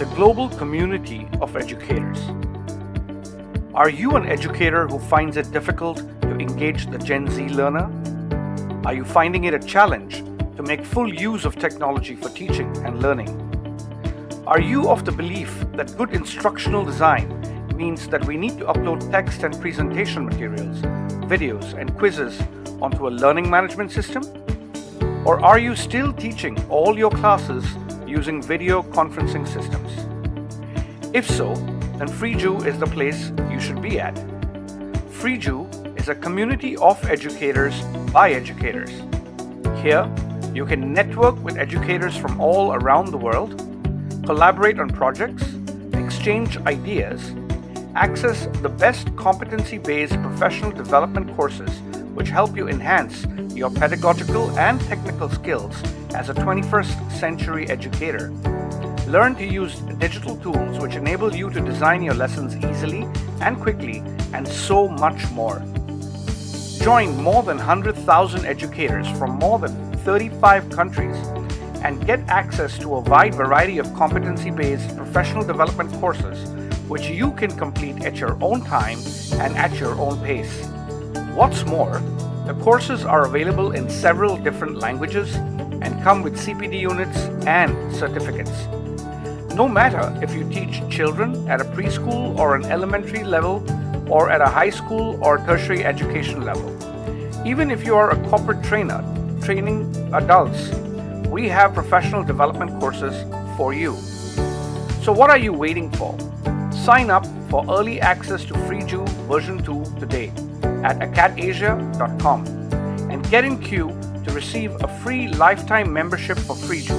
the global community of educators. Are you an educator who finds it difficult to engage the Gen Z learner? Are you finding it a challenge to make full use of technology for teaching and learning? Are you of the belief that good instructional design means that we need to upload text and presentation materials, videos, and quizzes onto a learning management system? Or are you still teaching all your classes using video conferencing systems? If so, then FREEJOO is the place you should be at. FREEJOO is a community of educators by educators. Here, you can network with educators from all around the world, collaborate on projects, exchange ideas, access the best competency-based professional development courses which help you enhance your pedagogical and technical skills as a 21st century educator. Learn to use digital tools which enable you to design your lessons easily and quickly, and so much more. Join more than 100,000 educators from more than 35 countries and get access to a wide variety of competency-based professional development courses which you can complete at your own time and at your own pace. What's more, the courses are available in several different languages and come with CPD units and certificates. No matter if you teach children at a preschool or an elementary level, or at a high school or tertiary education level. Even if you are a corporate trainer training adults, we have professional development courses for you. So what are you waiting for? Sign up for early access to FREEJOO version 2 today at akadasia.com and get in queue to receive a free lifetime membership for FREEJOO.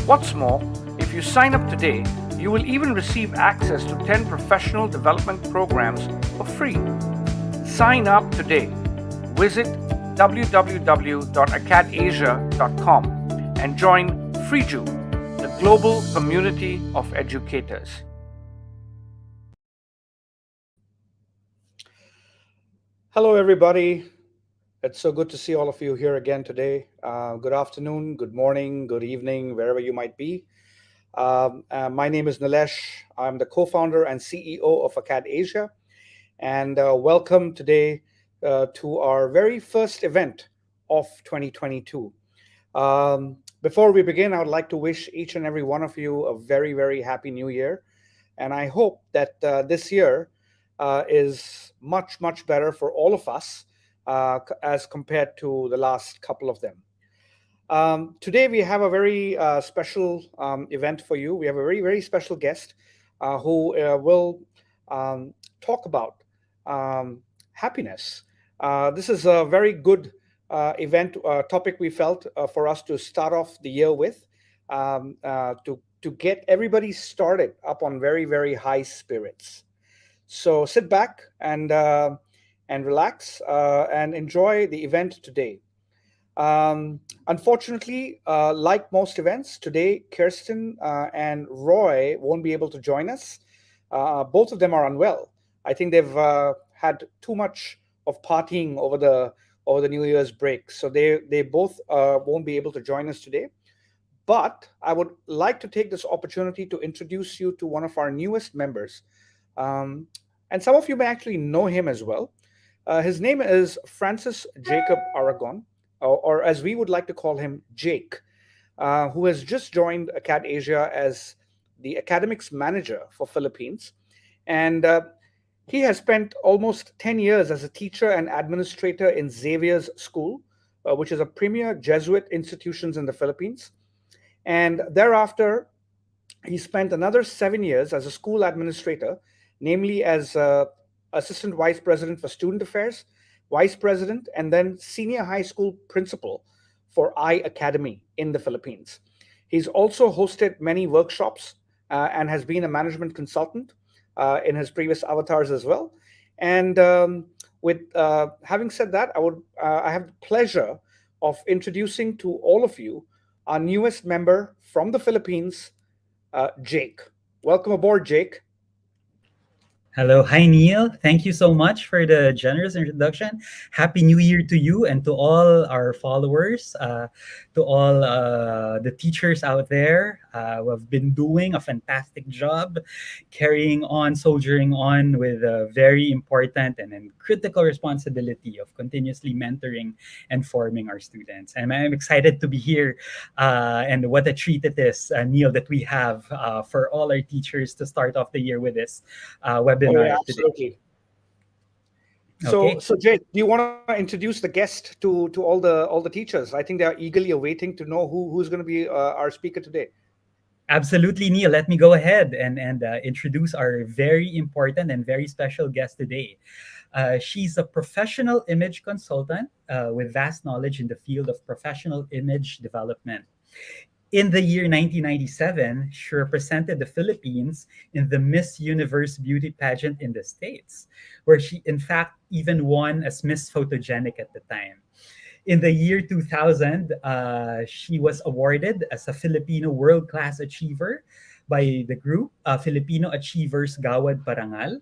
What's more, if you sign up today, you will even receive access to 10 professional development programs for free. Sign up today. Visit www.akadasia.com and join FREEJOO, the global community of educators. Hello, everybody. It's so good to see all of you here again today. Good afternoon, good morning, good evening, wherever you might be. My name is Nilesh. I'm the co-founder and CEO of Akadasia, and welcome today to our very first event of 2022. Before we begin, I would like to wish each and every one of you a very, very happy new year. And I hope that this year is much, much better for all of us as compared to the last couple of them. Today we have a very special event for you. We have a very, very special guest who will talk about happiness. This is a very good event topic we felt for us to start off the year with, to get everybody started up on very, very high spirits. So sit back and relax and enjoy the event today. Unfortunately, like most events, today Kirsten and Roy won't be able to join us. Both of them are unwell. I think they've had too much of partying over the New Year's break, so they both won't be able to join us today. But I would like to take this opportunity to introduce you to one of our newest members, and some of you may actually know him as well. His name is Francis Jacob Aragon, or as we would like to call him, Jake, who has just joined Akadasia as the academics manager for Philippines. And he has spent almost 10 years as a teacher and administrator in Xavier's School, which is a premier Jesuit institution in the Philippines. And thereafter, he spent another 7 years as a school administrator, namely as assistant vice president for student affairs, vice president, and then senior high school principal for iAcademy in the Philippines. He's also hosted many workshops and has been a management consultant in his previous avatars as well. And with having said that, I have the pleasure of introducing to all of you our newest member from the Philippines, Jake. Welcome aboard, Jake. Hello. Hi, Neil. Thank you so much for the generous introduction. Happy New Year to you and to all our followers. to all the teachers out there who have been doing a fantastic job carrying on, soldiering on with a very important and critical responsibility of continuously mentoring and forming our students. And I'm excited to be here. And what a treat it is, Neil, that we have for all our teachers to start off the year with this Oh yeah, webinar today. absolutely. So, Okay. so Jay, do you want to introduce the guest to all the teachers? I think they are eagerly awaiting to know who's going to be our speaker today. Absolutely, Neil. Let me go ahead and introduce our very important and very special guest today. She's a professional image consultant with vast knowledge in the field of professional image development. In the year 1997, she represented the Philippines in the Miss Universe beauty pageant in the States, where she, in fact, even won as Miss Photogenic at the time. In the year 2000, she was awarded as a Filipino World Class Achiever by the group Filipino Achievers Gawad Parangal.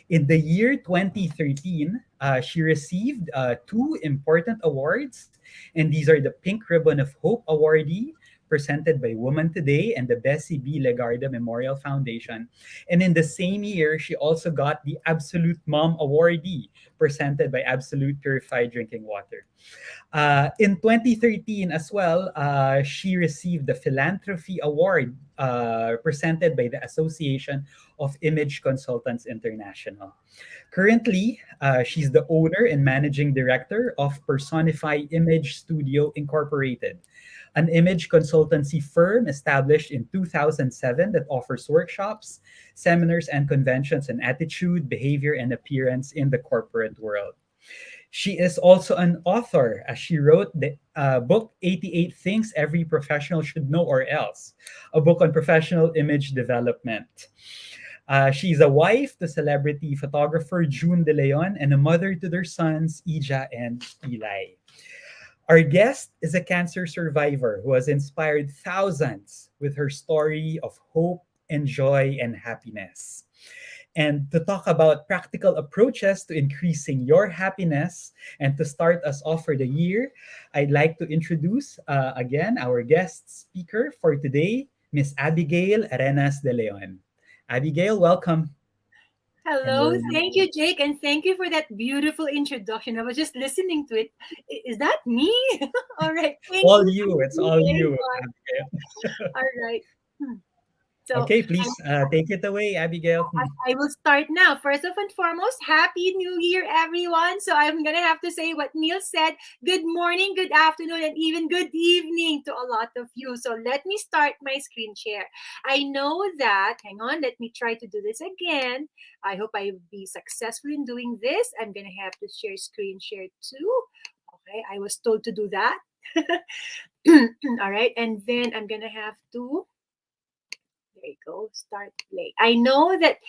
In the year 2013, she received two important awards, and these are the Pink Ribbon of Hope Awardee, presented by Woman Today and the Bessie B. Legarda Memorial Foundation. And in the same year, she also got the Absolute Mom Awardee, presented by Absolute Purified Drinking Water. In 2013 as well, she received the Philanthropy Award presented by the Association of Image Consultants International. Currently, she's the owner and managing director of Personify Image Studio Incorporated, an image consultancy firm established in 2007 that offers workshops, seminars, and conventions on attitude, behavior, and appearance in the corporate world. She is also an author, as she wrote the book 88 Things Every Professional Should Know or Else, a book on professional image development. She's a wife to celebrity photographer June De Leon and a mother to their sons, Ija and Eli. Our guest is a cancer survivor who has inspired thousands with her story of hope and joy and happiness. And to talk about practical approaches to increasing your happiness and to start us off for the year, I'd like to introduce again our guest speaker for today, Miss Abigail Arenas de Leon. Abigail, welcome. And Hello, we're thank you, Jake, and thank you for that beautiful introduction. I was just listening to it. Is that me? All right, thank all you. you. It's Thank you all very you, much. Abigail. All right. So Okay, please take it away, Abigail. I will start now. First of and foremost, Happy New Year, everyone. So I'm going to have to say what Neil said. Good morning, good afternoon, and even good evening to a lot of you. So let me start my screen share. I know that, hang on, let me try to do this again. I hope I will be successful in doing this. I'm going to have to share screen share too. Okay, I was told to do that. All right, and then I'm going to have to there you go. Start play. I know that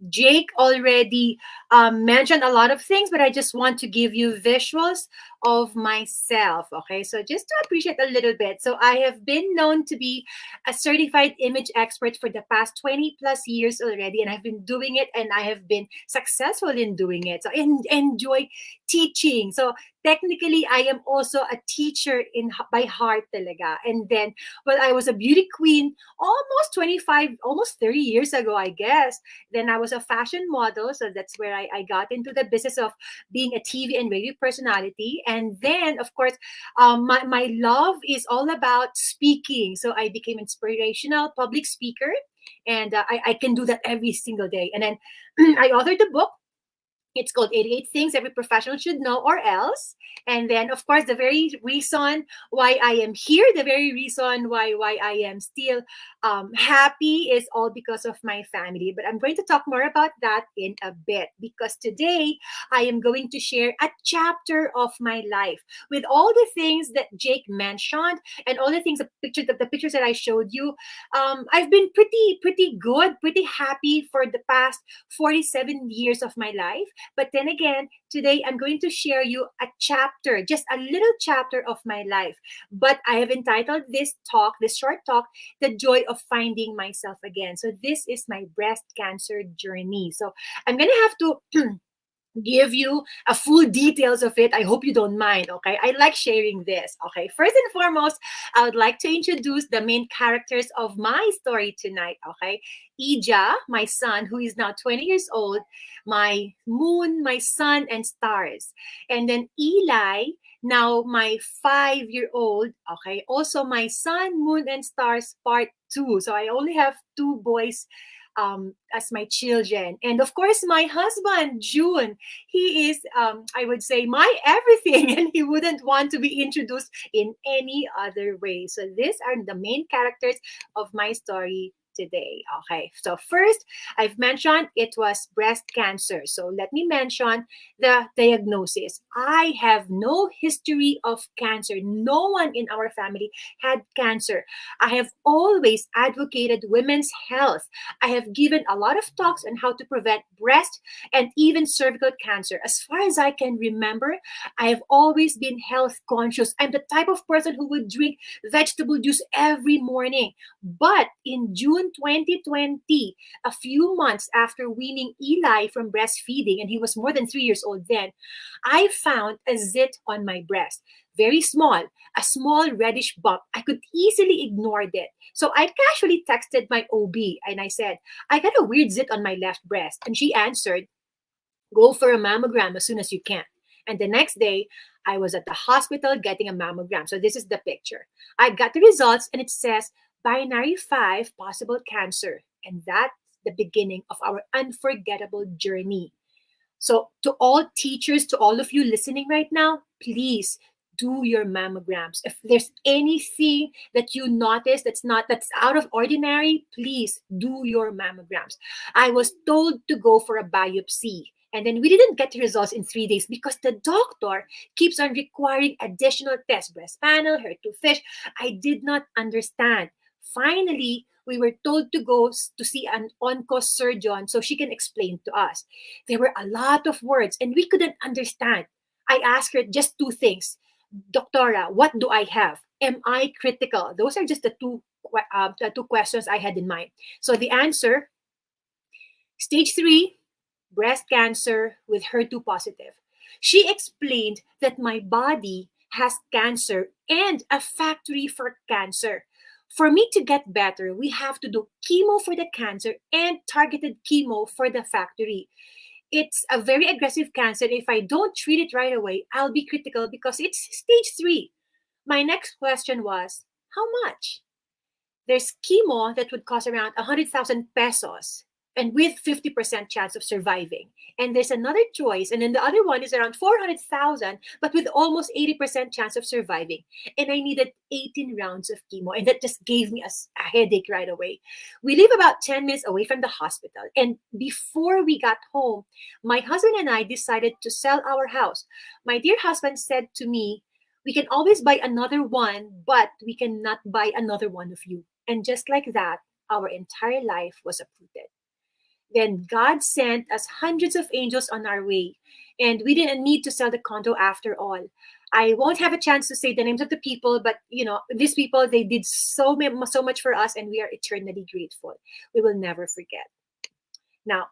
Jake already mentioned a lot of things, but I just want to give you visuals of myself. Okay, so just to appreciate a little bit. So I have been known to be a certified image expert for the past 20 plus years already, and I've been doing it and I have been successful in doing it. So I enjoy teaching. So technically, I am also a teacher in by heart talaga. And then, well, I was a beauty queen almost 25, almost 30 years ago, I guess. Then I was a fashion model. So that's where I got into the business of being a TV and radio personality. And then, of course, my love is all about speaking. So I became inspirational public speaker. And I can do that every single day. And then I authored the book. It's called 88 Things Every Professional Should Know or Else. And then, of course, the very reason why I am here, the very reason why I am still happy is all because of my family. But I'm going to talk more about that in a bit because today I am going to share a chapter of my life with all the things that Jake mentioned and all the things, the pictures that I showed you. I've been pretty good, pretty happy for the past 47 years of my life. But then again, today I'm going to share you a chapter, just a little chapter of my life. But I have entitled this talk, this short talk, The Joy of Finding Myself Again. So this is my breast cancer journey. So I'm going to have to give you a full details of it. I hope you don't mind, okay? I like sharing this, okay? First and foremost, I would like to introduce the main characters of my story tonight, okay? Ija, my son, who is now 20 years old, my moon, my sun, and stars. And then Eli, now my 5-year-old, okay? Also my sun, moon, and stars part 2. So I only have 2 boys as my children. And of course, my husband, June, he is, I would say, my everything, and he wouldn't want to be introduced in any other way. So these are the main characters of my story today. Okay, so first, I've mentioned it was breast cancer. So let me mention the diagnosis. I have no history of cancer. No one in our family had cancer. I have always advocated women's health. I have given a lot of talks on how to prevent breast and even cervical cancer. As far as I can remember, I have always been health conscious. I'm the type of person who would drink vegetable juice every morning. But in June 2020, a few months after weaning Eli from breastfeeding, and he was more than 3 years old then, I found a zit on my breast. Very small, a small reddish bump. I could easily ignore it. So I casually texted my OB and I said, I got a weird zit on my left breast. And she answered, go for a mammogram as soon as you can. And the next day, I was at the hospital getting a mammogram. So this is the picture. I got the results and it says binary 5 possible cancer. And that's the beginning of our unforgettable journey. So to all teachers, to all of you listening right now, please do your mammograms. If there's anything that you notice that's out of ordinary, please do your mammograms. I was told to go for a biopsy. And then we didn't get the results in 3 days because the doctor keeps on requiring additional tests, breast panel, HER2 fish. I did not understand. Finally, we were told to go to see an onco surgeon so she can explain to us. There were a lot of words and we couldn't understand. I asked her just 2 things. Doctora, what do I have? Am I critical? Those are just the two questions I had in mind. So the answer, stage 3, breast cancer with HER2 positive. She explained that my body has cancer and a factory for cancer. For me to get better, we have to do chemo for the cancer and targeted chemo for the factory. It's a very aggressive cancer. If I don't treat it right away, I'll be critical because it's stage 3. My next question was, how much? There's chemo that would cost around 100,000 pesos and with 50% chance of surviving. And there's another choice, and then the other one is around 400,000, but with almost 80% chance of surviving. And I needed 18 rounds of chemo, and that just gave me a headache right away. We live about 10 minutes away from the hospital, and before we got home, my husband and I decided to sell our house. My dear husband said to me, we can always buy another one, but we cannot buy another one of you. And just like that, our entire life was uprooted. Then God sent us hundreds of angels on our way, and we didn't need to sell the condo after all. I won't have a chance to say the names of the people, but these people, they did so much for us, and we are eternally grateful. We will never forget. Now,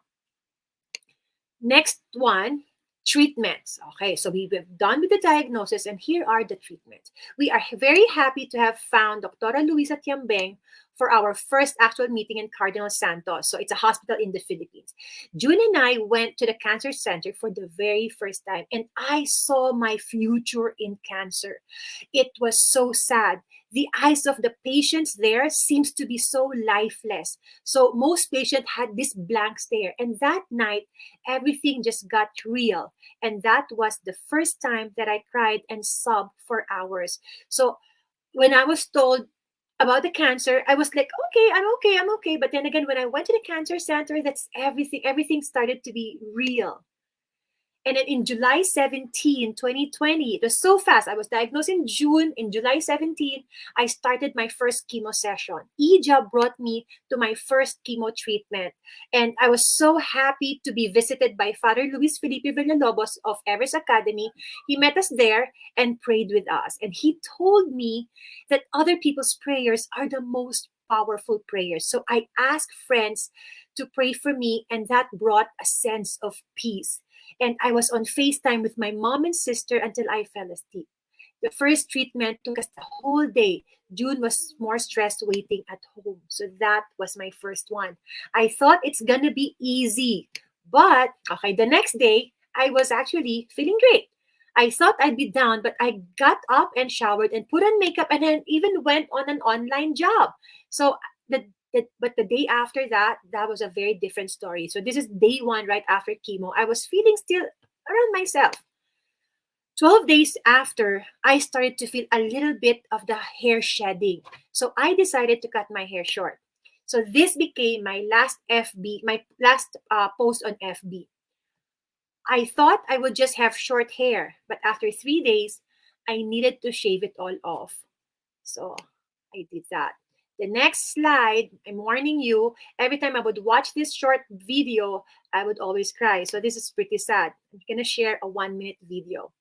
next one, treatments. Okay, so we've done with the diagnosis, and here are the treatments. We are very happy to have found Dr. Luisa Tiambeng for our first actual meeting in Cardinal Santos. So it's a hospital in the Philippines. June and I went to the cancer center for the very first time, and I saw my future in cancer. It was so sad. The eyes of the patients there seems to be so lifeless. So most patients had this blank stare. And that night, everything just got real. And that was the first time that I cried and sobbed for hours. So when I was told about the cancer, I was like, okay, I'm okay. But then again, when I went to the cancer center, that's everything started to be real. And then in July 17, 2020, it was so fast. I was diagnosed in June. In July 17, I started my first chemo session. Ija brought me to my first chemo treatment. And I was so happy to be visited by Father Luis Felipe Villalobos of Everest Academy. He met us there and prayed with us. And he told me that other people's prayers are the most powerful prayers. So I asked friends to pray for me, and that brought a sense of peace. And I was on FaceTime with my mom and sister until I fell asleep. The first treatment took us the whole day. June was more stressed waiting at home. So that was my first one. I thought it's gonna be easy. But okay, the next day, I was actually feeling great. I thought I'd be down, but I got up and showered and put on makeup and then even went on an online job. So but the day after that, that was a very different story. So this is day one right after chemo. I was feeling still around myself. 12 days after, I started to feel a little bit of the hair shedding. So I decided to cut my hair short. So this became my last post on FB. I thought I would just have short hair, but after 3 days, I needed to shave it all off. So I did that. The next slide, I'm warning you, every time I would watch this short video, I would always cry. So this is pretty sad. I'm going to share a 1-minute video.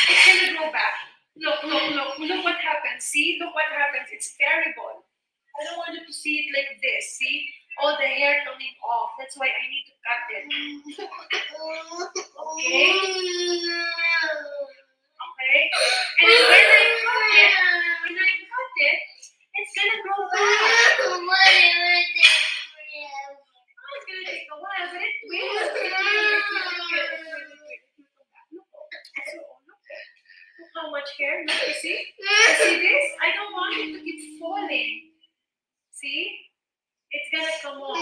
It's gonna go back. Look what happens. See, look what happens. It's terrible. I don't want you to see it like this. See, all the hair coming off. That's why I need to cut it. Okay? Okay? And then when I cut it, it's gonna grow back. Oh, it's gonna take a while, but it will. Look how much hair. Look, you see? You see this? I don't want it to keep falling. See? It's gonna come off.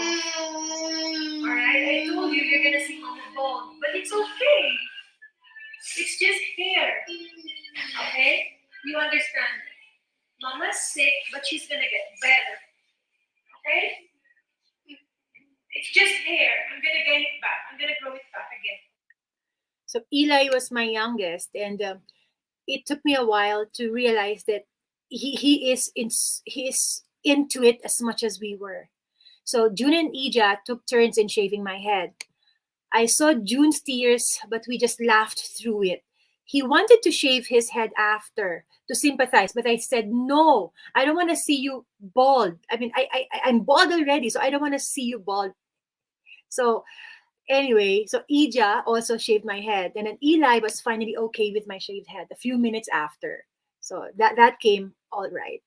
Alright? I told you you're gonna see mama bone. But it's okay. It's just hair. Okay? You understand? Mama's sick, but she's gonna get better. Okay? It's just hair. I'm gonna get it back. I'm gonna grow it back again. So Eli was my youngest, and it took me a while to realize that he is into it as much as we were. So June and Ija took turns in shaving my head. I saw June's tears, but we just laughed through it. He wanted to shave his head after to sympathize, but I said, no, I don't want to see you bald. I mean, I'm bald already, so I don't want to see you bald. So anyway, so Ija also shaved my head, and then Eli was finally okay with my shaved head a few minutes after. So that came all right.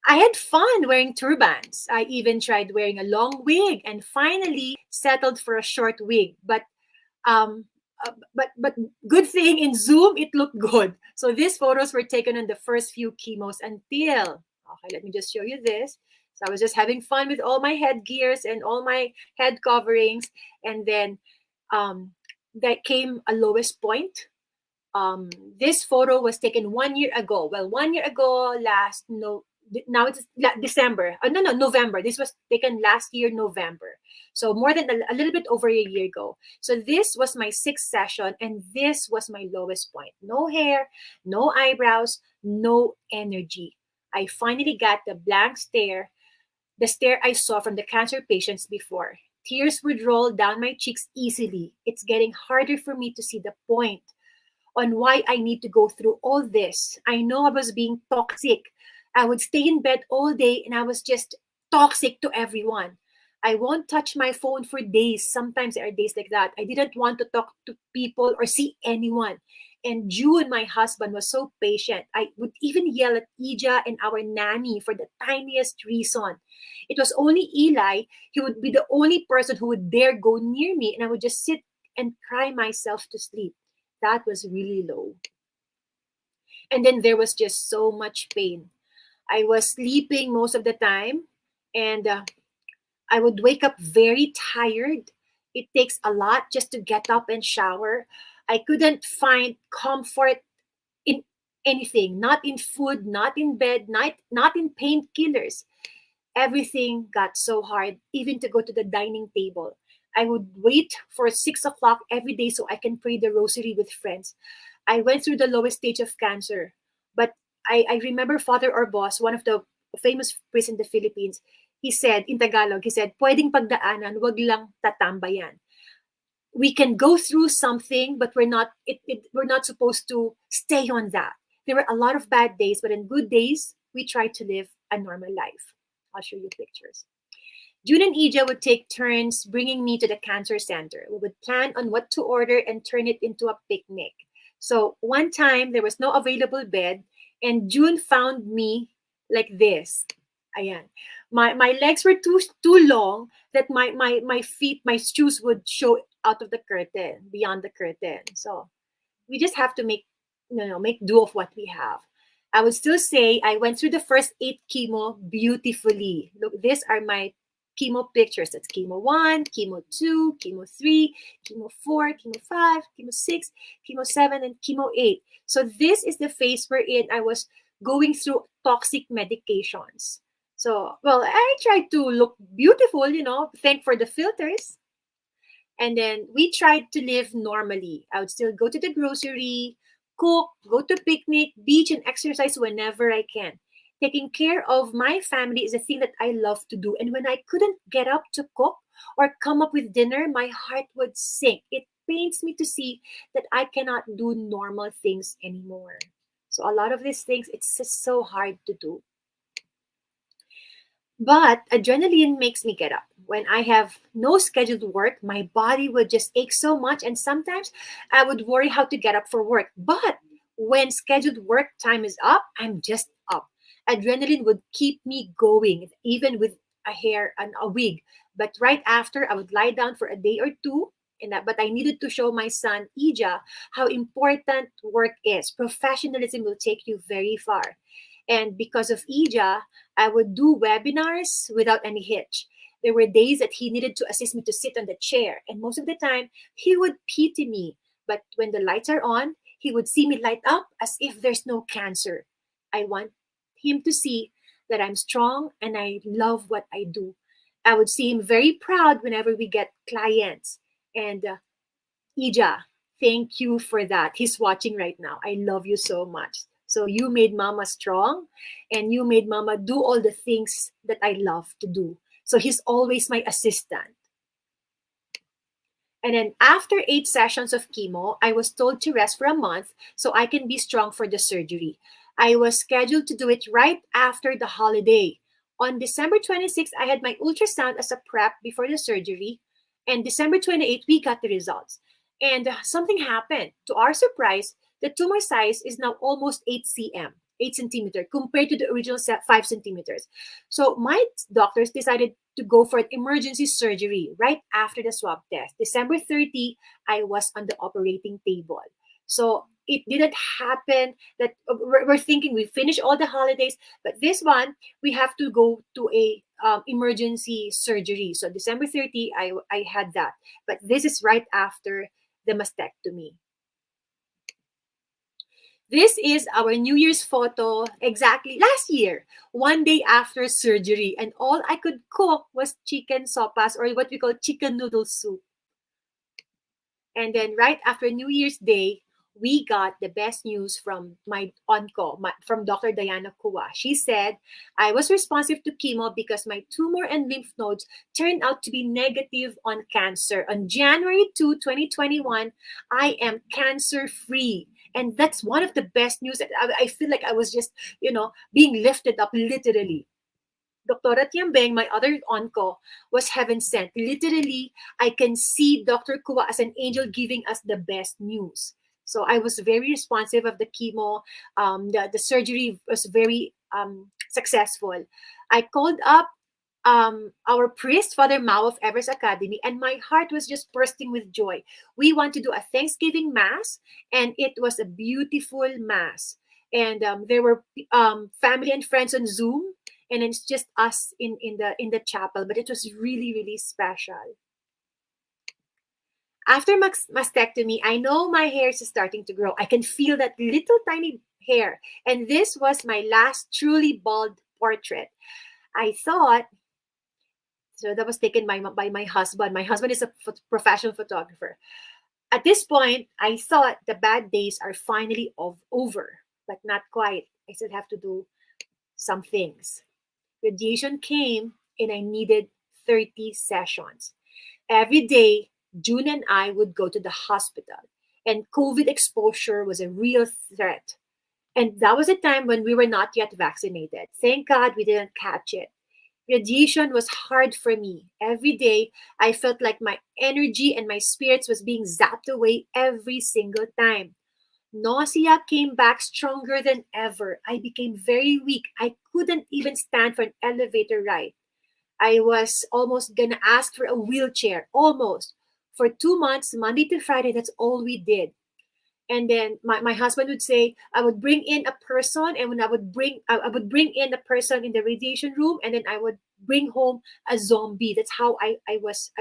I had fun wearing turbans. I even tried wearing a long wig and finally settled for a short wig. But good thing in Zoom it looked good. So these photos were taken in the first few chemos until okay, let me just show you this. So I was just having fun with all my headgears and all my head coverings, and then that came a lowest point. This photo was taken 1 year ago. Well, 1 year ago, now it's December. No, November. This was taken last year, November. So more than a little bit over a year ago. So this was my 6th session, and this was my lowest point. No hair, no eyebrows, no energy. I finally got the blank stare, the stare I saw from the cancer patients before. Tears would roll down my cheeks easily. It's getting harder for me to see the point on why I need to go through all this. I know I was being toxic. I would stay in bed all day and I was just toxic to everyone. I won't touch my phone for days. Sometimes there are days like that. I didn't want to talk to people or see anyone. And June, my husband, was so patient. I would even yell at Ija and our nanny for the tiniest reason. It was only Eli. He would be the only person who would dare go near me, and I would just sit and cry myself to sleep. That was really low. And then there was just so much pain. I was sleeping most of the time, and I would wake up very tired. It takes a lot just to get up and shower. I couldn't find comfort in anything, not in food, not in bed, not in painkillers. Everything got so hard, even to go to the dining table. I would wait for 6 o'clock every day so I can pray the rosary with friends. I went through the lowest stage of cancer, but I remember Father Orbos, one of the famous priests in the Philippines. He said, in Tagalog, he said, pwedeng pagdaanan, wag lang tatambayan. We can go through something, but we're not supposed to stay on that. There were a lot of bad days, but in good days, we tried to live a normal life. I'll show you pictures. June and Ija would take turns bringing me to the cancer center. We would plan on what to order and turn it into a picnic. So one time there was no available bed, and June found me like this. Ayan. My legs were too long that my feet, my shoes would show out of the curtain, beyond the curtain. So we just have to make do of what we have. I would still say I went through the first 8 chemo beautifully. Look, these are my chemo pictures. That's chemo 1, chemo 2, chemo 3, chemo 4, chemo 5, chemo 6, chemo 7, and chemo 8. So this is the phase wherein I was going through toxic medications. So, well, I tried to look beautiful, thank for the filters. And then we tried to live normally. I would still go to the grocery, cook, go to picnic, beach, and exercise whenever I can. Taking care of my family is a thing that I love to do. And when I couldn't get up to cook or come up with dinner, my heart would sink. It pains me to see that I cannot do normal things anymore. So a lot of these things, it's just so hard to do. But adrenaline makes me get up. When I have no scheduled work, my body would just ache so much. And sometimes I would worry how to get up for work. But when scheduled work time is up, I'm just up. Adrenaline would keep me going, even with a hair and a wig. But right after, I would lie down for a day or two. But I needed to show my son, Ija, how important work is. Professionalism will take you very far. And because of Ija, I would do webinars without any hitch. There were days that he needed to assist me to sit on the chair, and most of the time, he would pity me. But when the lights are on, he would see me light up as if there's no cancer. I want him to see that I'm strong and I love what I do. I would see him very proud whenever we get clients. And Ija, thank you for that. He's watching right now. I love you so much. So you made Mama strong, and you made Mama do all the things that I love to do. So he's always my assistant. And then after 8 sessions of chemo, I was told to rest for a month so I can be strong for the surgery. I was scheduled to do it right after the holiday. On December 26th, I had my ultrasound as a prep before the surgery. And December 28th, we got the results. And something happened. To our surprise, the tumor size is now almost 8 cm, 8 centimeter, compared to the original 5 centimeters. So my doctors decided to go for an emergency surgery right after the swab test. December 30, I was on the operating table. So it didn't happen that we're thinking we finish all the holidays, but this one, we have to go to a emergency surgery. So December 30, I had that. But this is right after the mastectomy. This is our New Year's photo exactly last year, one day after surgery. And all I could cook was chicken sopas, or what we call chicken noodle soup. And then right after New Year's Day, we got the best news from my onco, from Dr. Diana Kua. She said, I was responsive to chemo because my tumor and lymph nodes turned out to be negative on cancer. On January 2, 2021, I am cancer-free. And that's one of the best news. I feel like I was just, being lifted up literally. Dr. Tiambeng, my other onco, was heaven sent. Literally, I can see Dr. Kua as an angel giving us the best news. So I was very responsive of the chemo. The surgery was very successful. I called up our priest, Father Mao of Everest Academy, and my heart was just bursting with joy. We want to do a Thanksgiving Mass, and it was a beautiful Mass. And there were family and friends on Zoom, and it's just us in the chapel, but it was really, really special. After mastectomy, I know my hair is starting to grow. I can feel that little tiny hair. And this was my last truly bald portrait. I thought, so that was taken by my husband. My husband is a professional photographer. At this point, I thought the bad days are finally over, but not quite. I still have to do some things. Radiation came, and I needed 30 sessions. Every day, June and I would go to the hospital, and COVID exposure was a real threat. And that was a time when we were not yet vaccinated. Thank God we didn't catch it. Radiation was hard for me. Every day, I felt like my energy and my spirits was being zapped away every single time. Nausea came back stronger than ever. I became very weak. I couldn't even stand for an elevator ride. I was almost gonna ask for a wheelchair, almost. For 2 months, Monday to Friday, that's all we did. And then my husband would say I would bring in a person, and when I would bring in a person in the radiation room, and then I would bring home a zombie. That's how I was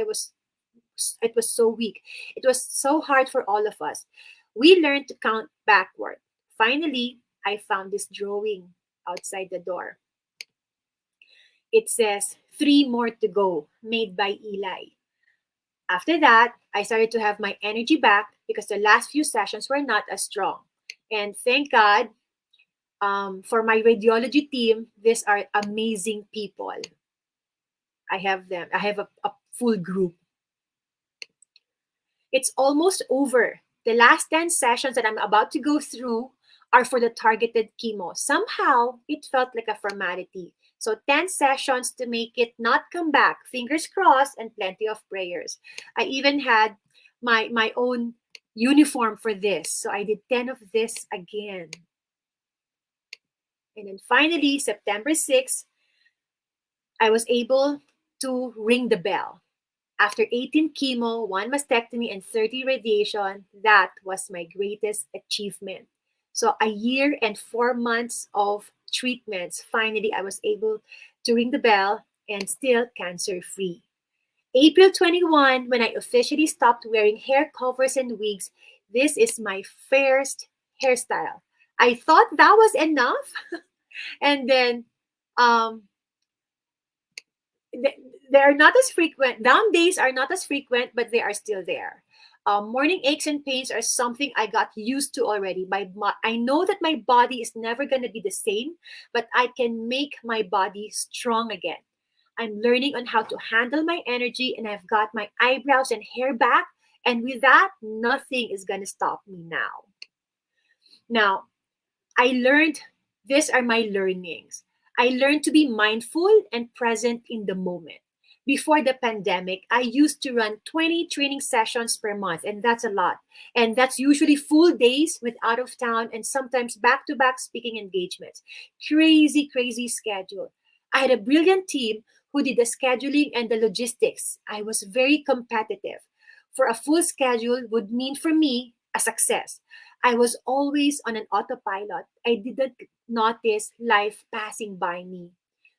it was so weak. It was so hard for all of us. We learned to count backward. Finally, I found this drawing outside the door. It says 3 more to go, made by Eli. After that, I started to have my energy back because the last few sessions were not as strong. And thank God for my radiology team. These are amazing people. I have them. I have a full group. It's almost over. The last 10 sessions that I'm about to go through are for the targeted chemo. Somehow, it felt like a formality. So 10 sessions to make it not come back. Fingers crossed and plenty of prayers. I even had my own uniform for this. So I did 10 of this again. And then finally, September 6th, I was able to ring the bell. After 18 chemo, 1 mastectomy, and 30 radiation, that was my greatest achievement. So a year and 4 months of treatments, finally I was able to ring the bell and still cancer-free. April 21, when I officially stopped wearing hair covers and wigs, this is my first hairstyle. I thought that was enough. And then they are not as frequent. Down days are not as frequent, but they are still there. Morning aches and pains are something I got used to already. I know that my body is never going to be the same, but I can make my body strong again. I'm learning on how to handle my energy, and I've got my eyebrows and hair back. And with that, nothing is going to stop me now. Now, I learned, these are my learnings. I learned to be mindful and present in the moment. Before the pandemic, I used to run 20 training sessions per month, and that's a lot. And that's usually full days with out of town and sometimes back to back speaking engagements. Crazy, crazy schedule. I had a brilliant team who did the scheduling and the logistics. I was very competitive. For a full schedule would mean for me a success. I was always on an autopilot. I didn't notice life passing by me.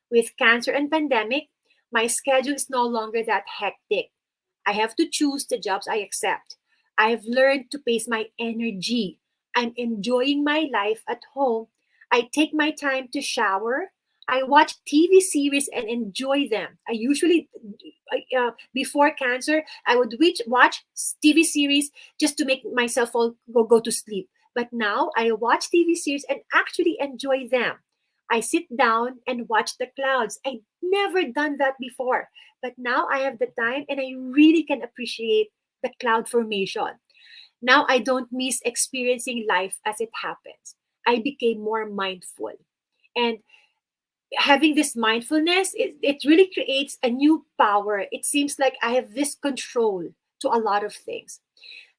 With cancer and pandemic, my schedule is no longer that hectic. I have to choose the jobs I accept. I've learned to pace my energy. I'm enjoying my life at home. I take my time to shower. I watch TV series and enjoy them. I usually, before cancer, I would watch TV series just to make myself go to sleep. But now I watch TV series and actually enjoy them. I sit down and watch the clouds. I never done that before. But now I have the time and I really can appreciate the cloud formation. Now I don't miss experiencing life as it happens. I became more mindful. And having this mindfulness, it really creates a new power. It seems like I have this control to a lot of things.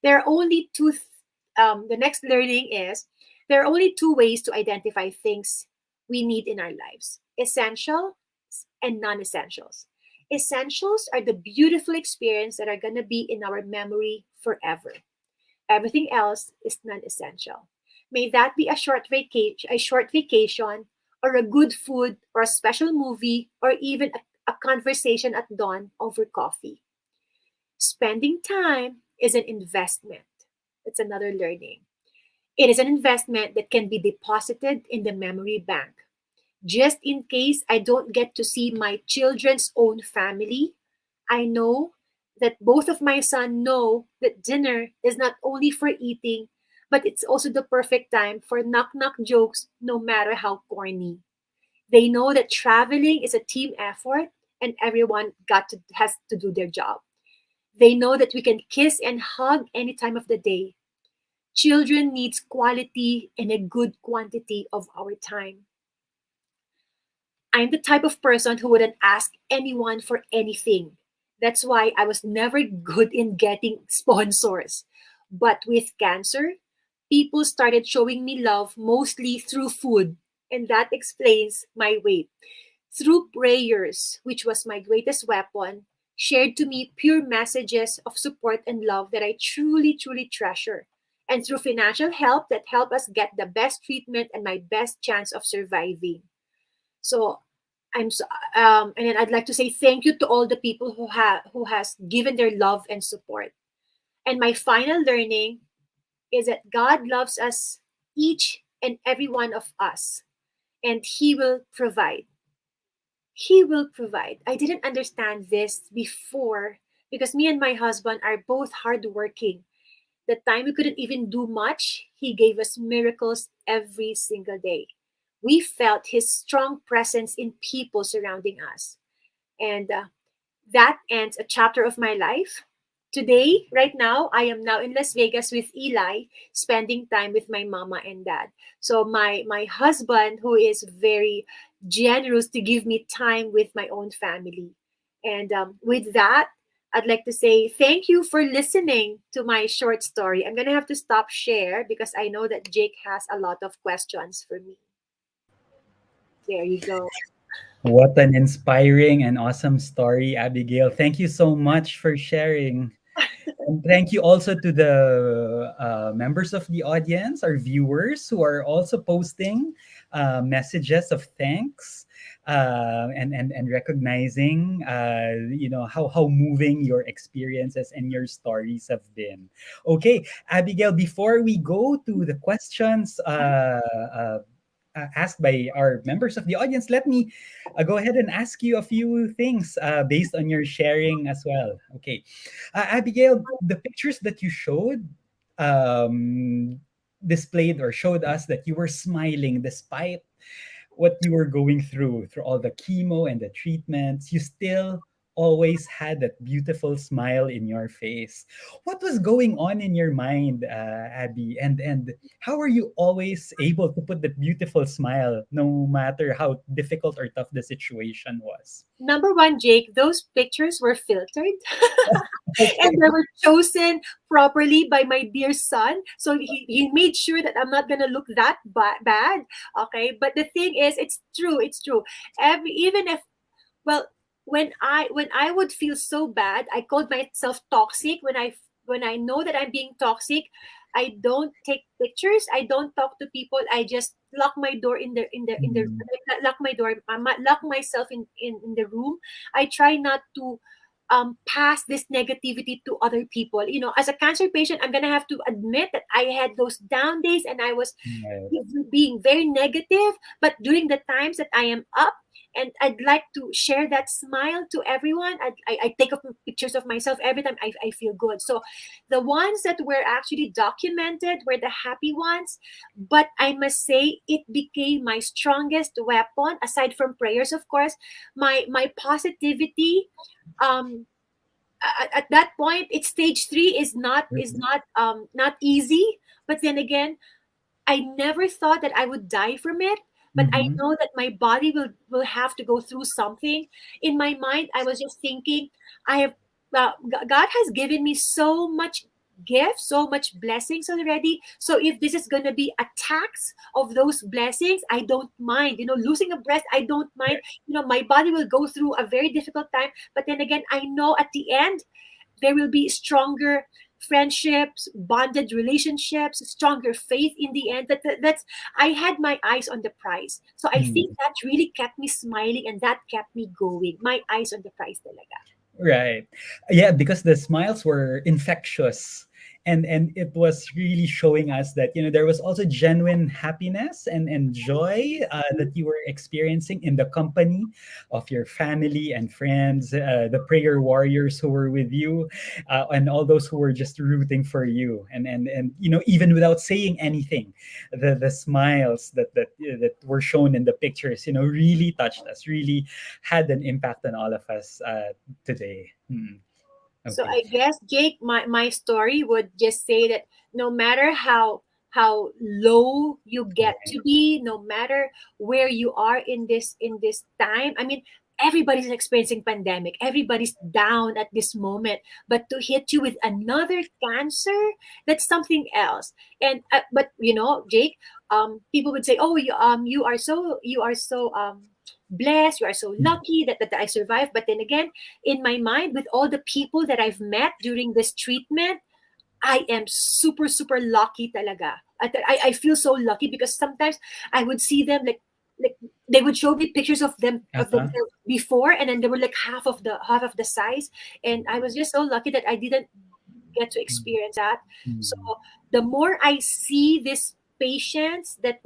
There are only the next learning is there are only two ways to identify things we need in our lives: essential and non-essentials. Essentials are the beautiful experience that are going to be in our memory forever. Everything else is non-essential. May that be a short vacation, or a good food, or a special movie, or even a conversation at dawn over coffee. Spending time is an investment. It's another learning. It is an investment that can be deposited in the memory bank. Just in case I don't get to see my children's own family, I know that both of my sons know that dinner is not only for eating, but it's also the perfect time for knock-knock jokes, no matter how corny. They know that traveling is a team effort and everyone has to do their job. They know that we can kiss and hug any time of the day. Children needs quality and a good quantity of our time. I'm the type of person who wouldn't ask anyone for anything. That's why I was never good in getting sponsors. But with cancer, people started showing me love mostly through food. And that explains my weight. Through prayers, which was my greatest weapon, shared to me pure messages of support and love that I truly, truly treasure. And through financial help that help us get the best treatment and my best chance of surviving. So I'm so, and then I'd like to say thank you to all the people who has given their love and support. And my final learning is that God loves us, each and every one of us, and He will provide. He will provide. I didn't understand this before because me and my husband are both hardworking. The time we couldn't even do much, He gave us miracles every single day. We felt His strong presence in people surrounding us. And that ends a chapter of my life. Today, right now, I am now in Las Vegas with Eli, spending time with my mama and dad. So my husband, who is very generous to give me time with my own family. And with that, I'd like to say thank you for listening to my short story. I'm gonna have to stop share because I know that Jake has a lot of questions for me. There you go. What an inspiring and awesome story, Abigail. Thank you so much for sharing. And thank you also to the members of the audience, our viewers, who are also posting messages of thanks and recognizing, how moving your experiences and your stories have been. Okay, Abigail, before we go to the questions asked by our members of the audience, let me go ahead and ask you a few things based on your sharing as well. Okay. Abigail, the pictures that you showed displayed or showed us that you were smiling despite what you were going through all the chemo and the treatments. You still always had that beautiful smile in your face. What was going on in your mind, Abby? And how are you always able to put that beautiful smile no matter how difficult or tough the situation was? Number one, Jake, those pictures were filtered and Okay. they were chosen properly by my dear son. So he made sure that I'm not gonna look that bad. Okay, but the thing is, it's true. It's true. Even if well, when I would feel so bad, I called myself toxic. When I know that I'm being toxic, I don't take pictures. I don't talk to people. I just lock my door in the Mm, lock my door. Lock myself in the room. I try not to pass this negativity to other people. As a cancer patient, I'm gonna have to admit that I had those down days and I was right. being very negative. But during the times that I am up and I'd like to share that smile to everyone, I take up pictures of myself every time I feel good. So the ones that were actually documented were the happy ones. But I must say it became my strongest weapon, aside from prayers, of course. My positivity, um at that point, it's stage 3 is not easy. But then again, I never thought that I would die from it, but I Mm-hmm. know that my body will have to go through something. In my mind, I was just thinking, I have God has given me so much gifts, so much blessings already. So if this is gonna be a tax of those blessings, I don't mind. Losing a breast, I don't mind. My body will go through a very difficult time, but then again, I know at the end there will be stronger friendships, bonded relationships, stronger faith in the end. That's I had my eyes on the prize. So I think that really kept me smiling and that kept me going. My eyes on the prize talaga. Right. Yeah, because the smiles were infectious. And it was really showing us that there was also genuine happiness and joy that you were experiencing in the company of your family and friends, the prayer warriors who were with you, and all those who were just rooting for you. And even without saying anything, the smiles that were shown in the pictures, really touched us, really had an impact on all of us today. Hmm. So Okay. I guess, Jake, my story would just say that no matter how low you get Right. to be, no matter where you are in this time, I mean, everybody's experiencing pandemic, everybody's down at this moment, but to hit you with another cancer, that's something else. And but Jake, people would say, oh, you are so blessed, you are so Mm. lucky that I survived. But then again, in my mind, with all the people that I've met during this treatment, I am super, super lucky talaga. I feel so lucky because sometimes I would see them like they would show me pictures of Uh-huh. themselves before, and then they were like half of the size, and I was just so lucky that I didn't get to experience that. So Mm. the more I see these patients that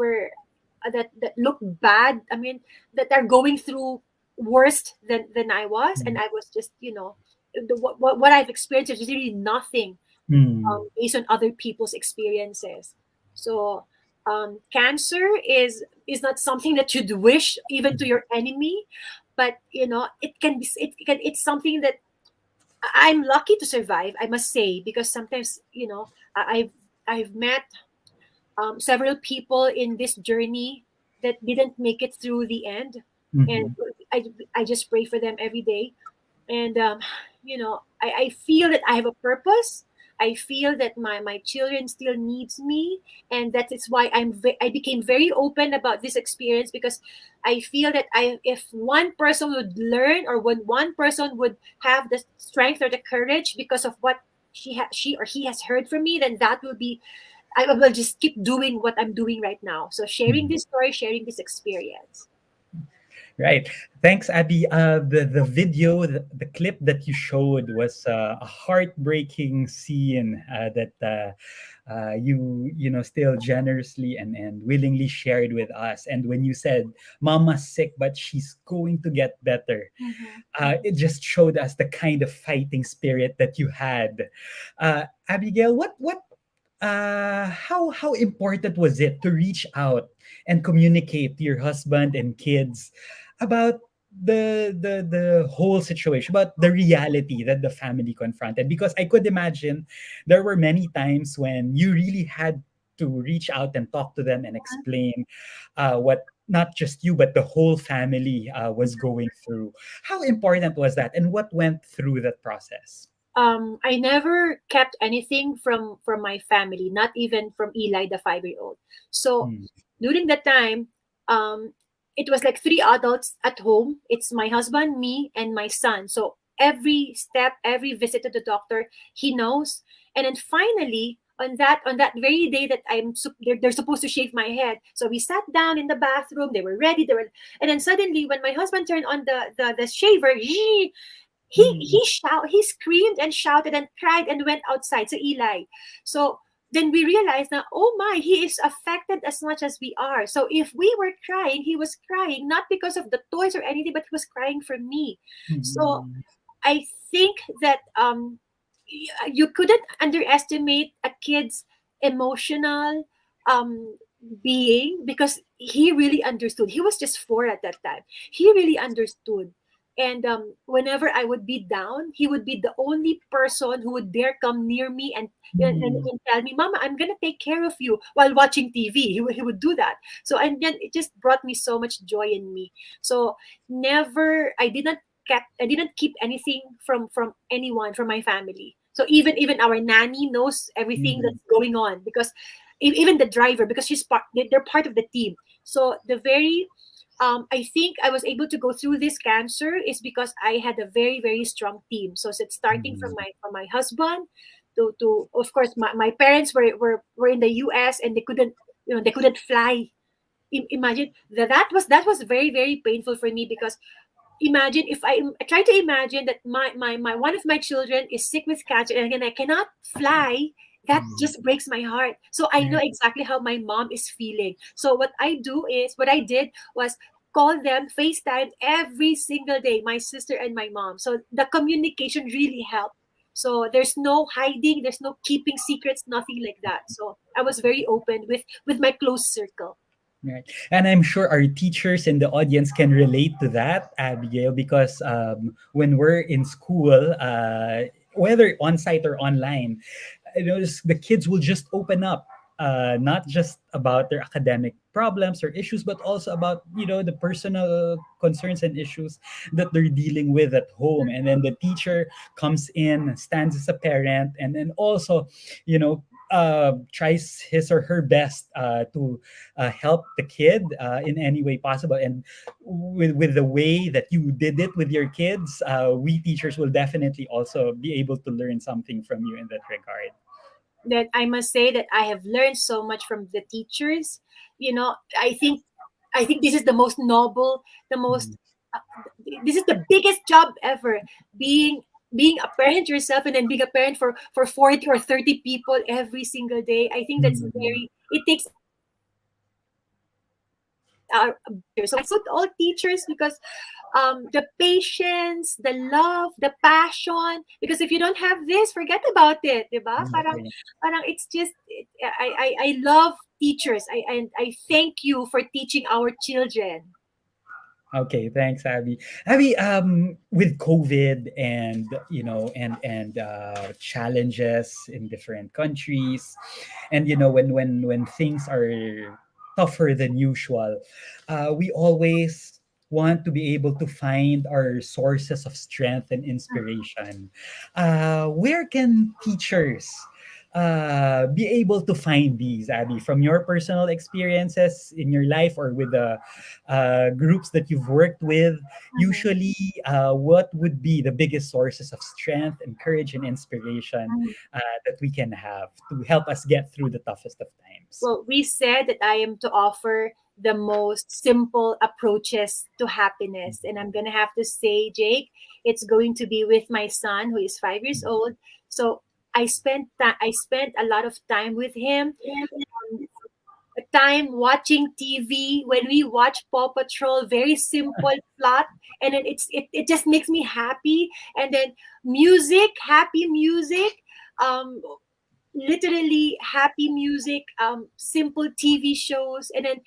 look bad, I mean, that are going through worse than I was, and Mm. I was just, what I've experienced is really nothing Mm. based on other people's experiences. So cancer is not something that you'd wish even to your enemy, but it's something that I'm lucky to survive, I must say, because sometimes I've met several people in this journey that didn't make it through the end, and Mhm. I just pray for them every day. And I feel that I have a purpose. I feel that my children still needs me, and that is why I became very open about this experience, because I feel that if one person would learn, or when one person would have the strength or the courage because of what she or he has heard from me, then that will be, I will just keep doing what I'm doing right now. So sharing Mhm. this story, sharing this experience. Right. Thanks, Abby. The video, the clip that you showed was a heartbreaking scene that you still generously and willingly shared with us. And when you said, "Mama's sick, but she's going to get better," it just showed us the kind of fighting spirit that you had. Abigail, how important was it to reach out and communicate to your husband and kids about the whole situation, about the reality that the family confronted? Because I could imagine there were many times when you really had to reach out and talk to them and explain what not just you but the whole family was going through. How important was that, and what went through that process? I never kept anything from my family, not even from Eli, the 5-year-old. So Mm. during that time, um, it was like three adults at home. It's my husband, me, and my son. So every step, every visit to the doctor, he knows. And then finally, on that very day that they're supposed to shave my head. So we sat down in the bathroom. They were ready. And then suddenly, when my husband turned on the shaver, Mm. he screamed and shouted and cried and went outside to Eli. So then we realized that, oh my, he is affected as much as we are. So if we were crying, he was crying not because of the toys or anything, but he was crying for me. So Mm. I think that you couldn't underestimate a kid's emotional um being, because he really understood. He was just 4 at that time. He really understood. And whenever I would be down, he would be the only person who would dare come near me Mm. and tell me, Mama, I'm gonna take care of you, while watching TV. He would do that. So, and then it just brought me so much joy in me. So never, I didn't keep anything from anyone, from my family. So even our nanny knows everything Mm. that's going on, because even the driver, because they're part of the team. So the very I think I was able to go through this cancer is because I had a very, very strong team. So it's starting Mm. from my husband to of course my parents were in the US, and they couldn't fly. Imagine that was very, very painful for me, because imagine if I try to imagine that my one of my children is sick with cancer, and again I cannot fly. That Mm. just breaks my heart. So I know Right. exactly how my mom is feeling. So what I did was call them FaceTime every single day, my sister and my mom. So the communication really helped. So there's no hiding, there's no keeping secrets, nothing like that. So I was very open with my close circle. Right. And I'm sure our teachers in the audience can relate to that, Abigail, because when we're in school, whether on site or online, the kids will just open up, not just about their academic problems or issues, but also about the personal concerns and issues that they're dealing with at home. And then the teacher comes in, stands as a parent, and then also you know tries his or her best to help the kid in any way possible. And with the way that you did it with your kids, we teachers will definitely also be able to learn something from you in that regard. That I must say that I have learned so much from the teachers. I think this is the most noble, the most Mhm. uh, this is the biggest job ever, being a parent yourself, and then being a parent for 40 or 30 people every single day. I think that's Mhm. very, it takes so I salute all teachers because the patience, the love, the passion. Because if you don't have this, forget about it, diba? Exactly. Parang it's just I love teachers. I thank you for teaching our children. Okay, thanks, Abby. Abby, with COVID and challenges in different countries, and when things are tougher than usual, we always want to be able to find our sources of strength and inspiration. Where can teachers be able to find these, Abby, from your personal experiences in your life or with the groups that you've worked with? Mhm. Usually, what would be the biggest sources of strength and courage and inspiration that we can have to help us get through the toughest of times? Well, we said that I am to offer the most simple approaches to happiness. And I'm going to have to say, Jake, it's going to be with my son who is 5 years old. So I spent a lot of time with him, time watching TV. When we watch Paw Patrol, very simple plot, and then it just makes me happy. And then music, happy music. Um, Literally happy music, simple TV shows, and then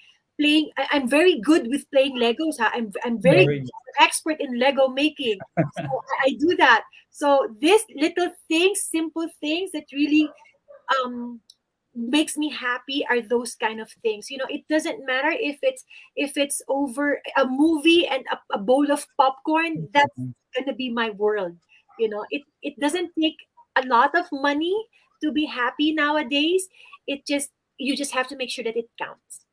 I'm very good with playing Legos. I'm very Very expert in Lego making. So I do that. So these little things, simple things that really um makes me happy are those kind of things. It doesn't matter if it's over a movie and a bowl of popcorn. That's gonna be my world. It doesn't take a lot of money to be happy nowadays. You just have to make sure that it counts.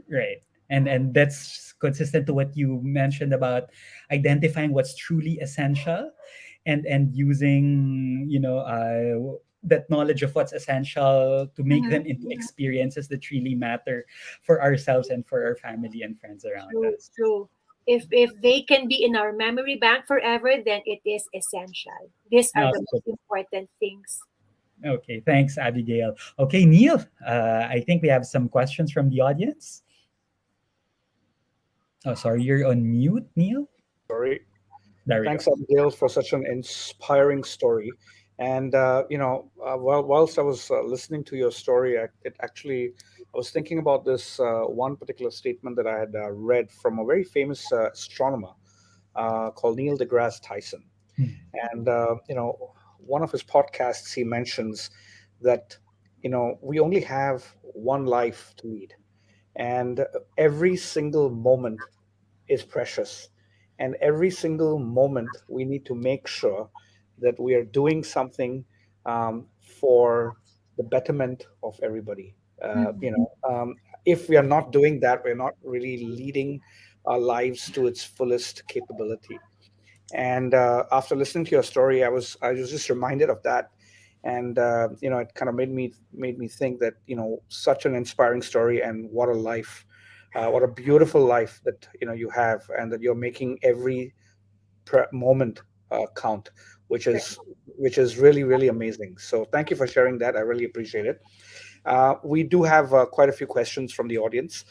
right. And that's consistent to what you mentioned about identifying what's truly essential, and using that knowledge of what's essential to make them Mhm. into experiences that really matter for ourselves and for our family and friends around True, us. true. If they can be in our memory bank forever, then it is essential. These are the Awesome. most important things. Okay, thanks, Abigail. Okay, Neil, I think we have some questions from the audience. Oh, sorry, you're on mute, Neil. Sorry. There we go. Thanks, Abigail, for such an inspiring story. And whilst I was listening to your story, I was thinking about this one particular statement that I had read from a very famous astronomer called Neil deGrasse Tyson. And one of his podcasts, he mentions that we only have one life to lead, and every single moment is precious. And every single moment, we need to make sure that we are doing something for the betterment of everybody. If we are not doing that, we're not really leading our lives to its fullest capability. And after listening to your story, I was just reminded of that, and it kind of made me think that such an inspiring story, and what a life, what a beautiful life that you have, and that you're making every moment count, which is really really amazing. So thank you for sharing that. I really appreciate it. We do have quite a few questions from the audience.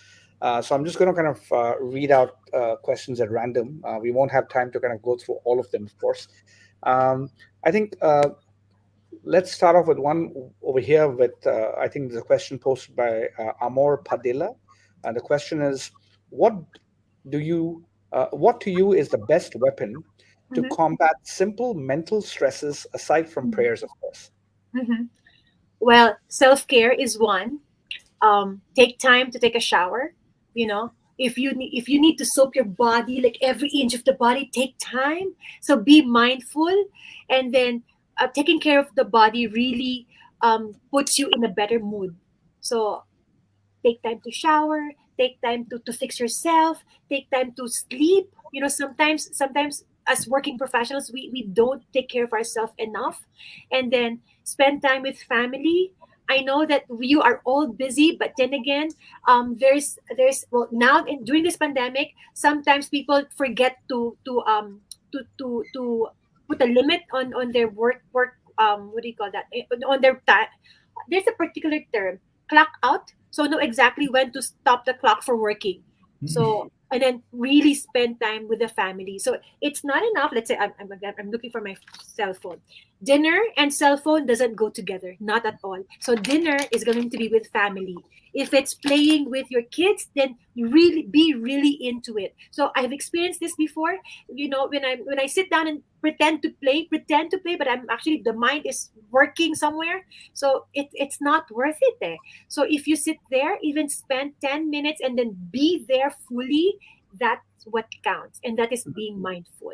So I'm just going to kind of read out questions at random. We won't have time to kind of go through all of them, of course. Um, I think let's start off with one over here with, I think there's a question posted by Amor Padilla. And the question is, what what to you is the best weapon to Mhm. combat simple mental stresses aside from Mhm. prayers, of course? Mhm. Well, self care is one. Take time to take a shower. You know, if you need to soap your body, like every inch of the body, take time. So be mindful, and then taking care of the body really puts you in a better mood. So take time to shower, take time to fix yourself, take time to sleep. You know, sometimes as working professionals, we don't take care of ourselves enough. And then spend time with family. I know that you are all busy, but then again, there's well now during this pandemic, sometimes people forget to put a limit on their work what do you call that, on their time. There's a particular term, clock out, so know exactly when to stop the clock for working. So and then really spend time with the family. So it's not enough. Let's say I'm looking for my cell phone. Dinner and cell phone doesn't go together, not at all. So dinner is going to be with family. If it's playing with your kids, then really be really into it. So I've experienced this before. You know, when I sit down and pretend to play, but I'm actually the mind is working somewhere. So it's not worth it. So if you sit there, even spend 10 minutes and then be there fully, that's what counts. And that is being mindful.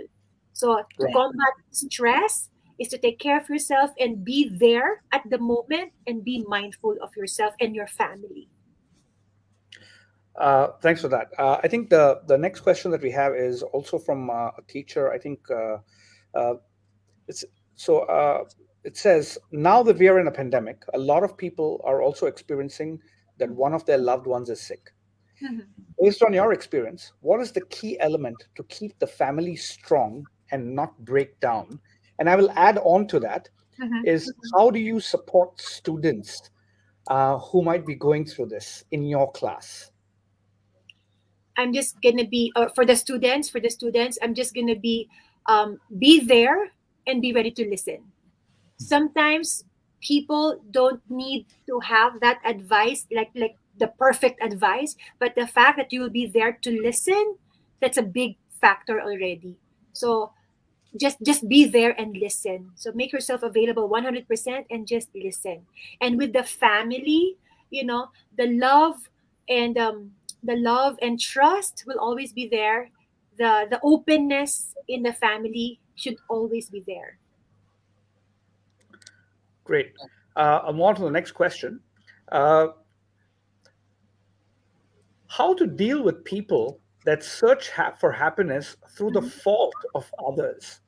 So to Right. combat stress is to take care of yourself and be there at the moment and be mindful of yourself and your family. Thanks for that. I think the next question that we have is also from a teacher. I think uh, it's so. It says, now that we are in a pandemic, a lot of people are also experiencing that one of their loved ones is sick. Mhm. Based on your experience, what is the key element to keep the family strong and not break down? And I will add on to that Mhm. is, how do you support students who might be going through this in your class? I'm just gonna be for the students. I'm just gonna be there and be ready to listen. Sometimes people don't need to have that advice, like the perfect advice, but the fact that you will be there to listen, that's a big factor already. So just be there and listen. So make yourself available 100% and just listen. And with the family, you know, the love and trust will always be there. The openness in the family should always be there. Great. I'm on to the next question. Uh, how to deal with people that search for happiness through the fault of others?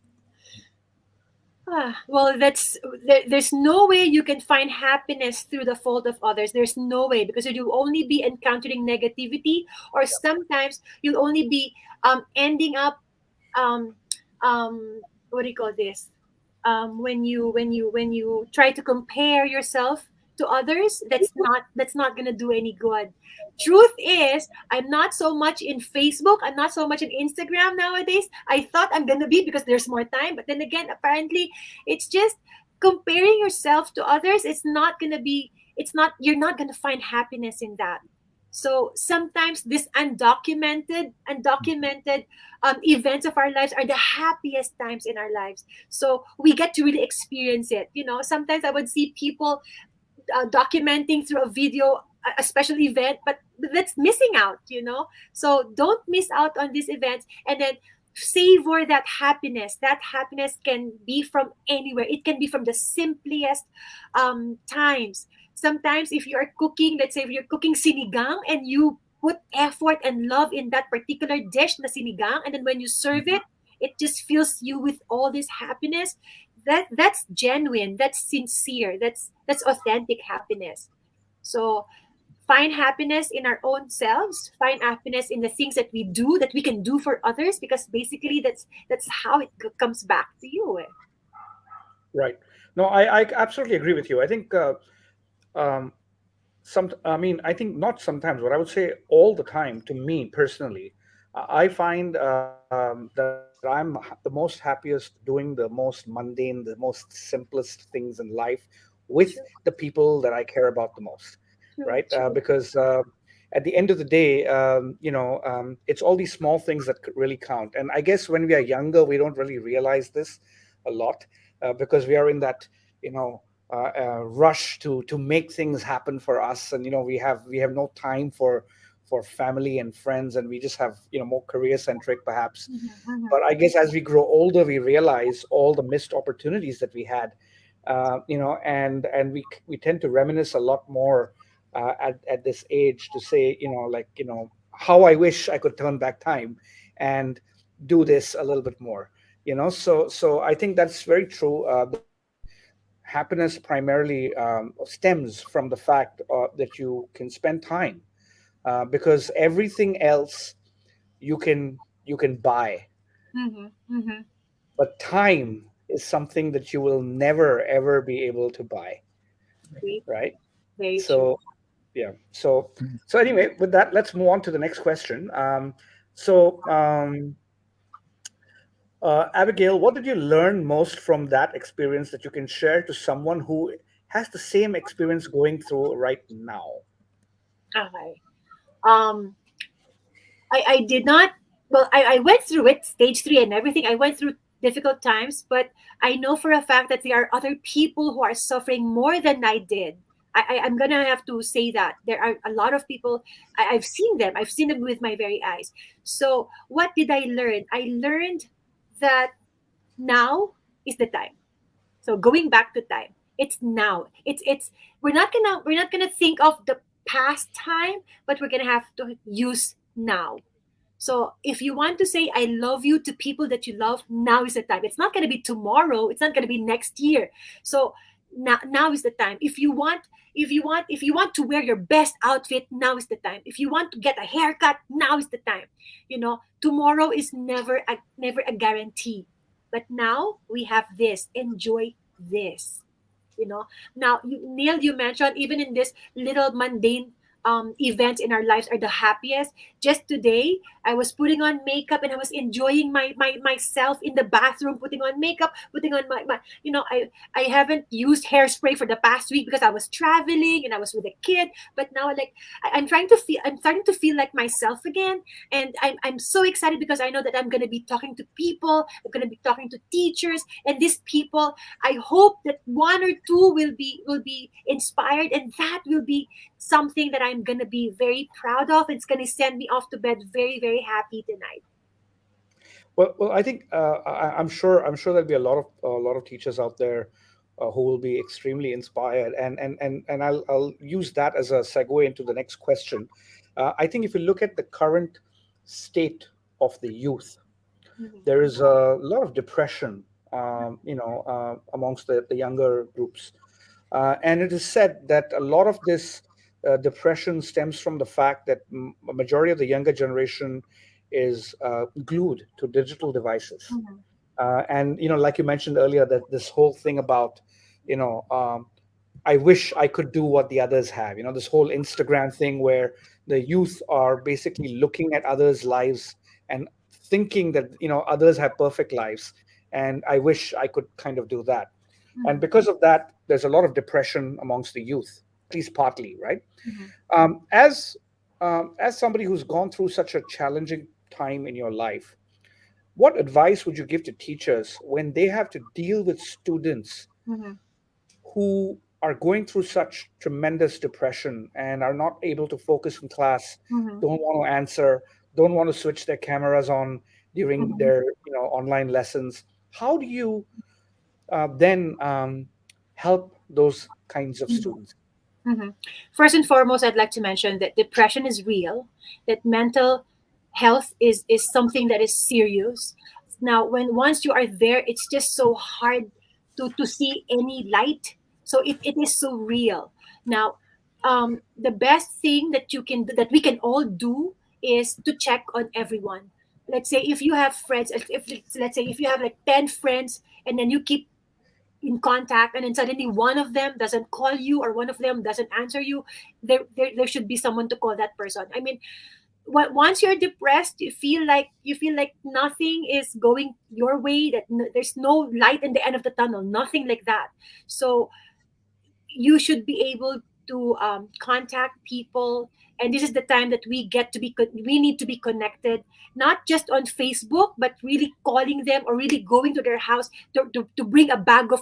Well, there's no way you can find happiness through the fault of others. There's no way, because you'll only be encountering negativity, or sometimes you'll only be ending up um, what do you call this? When you try to compare yourself to others, that's not gonna do any good. Truth is, I'm not so much in Facebook. I'm not so much in Instagram nowadays. I thought I'm gonna be, because there's more time, but then again, apparently, it's just comparing yourself to others. It's not gonna be. It's not. You're not gonna find happiness in that. So sometimes this undocumented events of our lives are the happiest times in our lives. So we get to really experience it. You know, sometimes I would see people documenting through a video a special event, but that's missing out. You know, so don't miss out on these events, and then savor that happiness. That happiness can be from anywhere. It can be from the simplest times. Sometimes if you are cooking, let's say if you're cooking sinigang and you put effort and love in that particular dish, the sinigang, and then when you serve it, it just fills you with all this happiness. That's genuine, that's sincere, that's authentic happiness. So find happiness in our own selves, find happiness in the things that we do, that we can do for others, because basically that's how it comes back to you. Right. No, I absolutely agree with you. I think um, I mean, I think not sometimes, but I would say all the time, to me personally, I find that I'm the most happiest doing the most mundane, the most simplest things in life with True, the people that I care about the most, true, right? true. Because at the end of the day, it's all these small things that really count. And I guess when we are younger, we don't really realize this a lot, because we are in that, rush to make things happen for us, and we have no time for family and friends, and we just have more career centric perhaps. Mhm. But I guess as we grow older, we realize all the missed opportunities that we had, and we tend to reminisce a lot more at this age, to say, how I wish I could turn back time and do this a little bit more. So I think that's very true. Happiness primarily stems from the fact that you can spend time, because everything else you can buy, Mhm. Mhm. but time is something that you will never ever be able to buy, Very, right? very true. So yeah, so anyway, with that, let's move on to the next question. Abigail, what did you learn most from that experience that you can share to someone who has the same experience going through right now? Okay. Um, I did not. Well, I went through it, stage three and everything. I went through difficult times, but I know for a fact that there are other people who are suffering more than I did. I'm gonna have to say that there are a lot of people. I've seen them. I've seen them with my very eyes. So what did I learn? I learned that now is the time. So going back to time, it's now. It's we're not gonna think of the past time, but we're gonna have to use now. So if you want to say I love you to people that you love, now is the time. It's not going to be tomorrow. It's not going to be next year. So now is the time. If you want to wear your best outfit, now is the time. If you want to get a haircut, now is the time. Tomorrow is never a guarantee. But now we have this. Enjoy this you know Now, Neil, you mentioned even in this little mundane events in our lives are the happiest. Just today I was putting on makeup and I was enjoying myself in the bathroom, putting on makeup, putting on my I haven't used hairspray for the past week because I was traveling and I was with a kid. But now, like, I'm starting to feel like myself again. And I'm so excited because I know that I'm going to be talking to people, I'm going to be talking to teachers, and these people, I hope that one or two will be inspired, and that will be something that I'm gonna be very proud of. It's gonna send me off to bed very, very happy tonight. Well, I think I'm sure there'll be a lot of teachers out there who will be extremely inspired, and I'll use that as a segue into the next question. I think if you look at the current state of the youth, Mhm. there is a lot of depression, amongst the younger groups. And it is said that a lot of this depression stems from the fact that a majority of the younger generation is glued to digital devices. Mhm. And, like you mentioned earlier, that this whole thing about, you know, um, I wish I could do what the others have. This whole Instagram thing where the youth are basically looking at others' lives and thinking that, others have perfect lives. And I wish I could kind of do that. And Mhm. because of that, there's a lot of depression amongst the youth, at least partly, right? Mhm. As somebody who's gone through such a challenging time in your life, what advice would you give to teachers when they have to deal with students Mhm. who are going through such tremendous depression and are not able to focus in class, Mhm. don't want to answer, don't want to switch their cameras on during Mhm. their online lessons? How do you then help those kinds of Mhm. students? Mhm. First and foremost, I'd like to mention that depression is real, that mental health is something that is serious. Now, when once you are there, it's just so hard to see any light. So it is so real. Now, the best thing that we can all do is to check on everyone. Let's say if you have friends, if let's say if you have like 10 friends, and then you keep in contact, and then suddenly one of them doesn't call you or one of them doesn't answer you, there should be someone to call that person. I mean, once you're depressed, you feel like nothing is going your way, that there's no light in the end of the tunnel, nothing like that. So you should be able to contact people, and this is the time that we need to be connected, not just on Facebook, but really calling them or really going to their house to bring a bag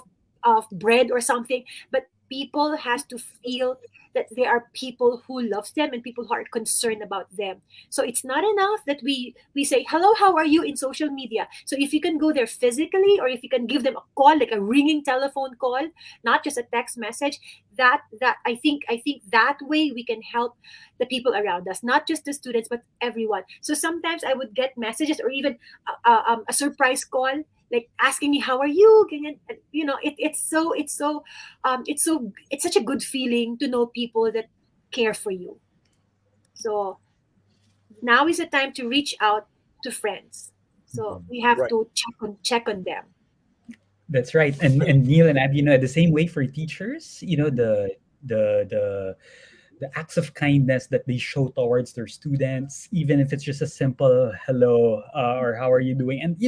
of bread or something. But people has to feel that there are people who loves them and people who are concerned about them. So it's not enough that we say hello, how are you in social media. So if you can go there physically, or if you can give them a call, like a ringing telephone call, not just a text message, that I think that way we can help the people around us, not just the students but everyone. So sometimes I would get messages or even a surprise call, like asking me how are you, ganyan. It's such a good feeling to know people that care for you. So now is the time to reach out to friends. So we have Right. to check on them. That's right. And Neil and Abby, the same way for teachers, the acts of kindness that they show towards their students, even if it's just a simple hello, or how are you doing, and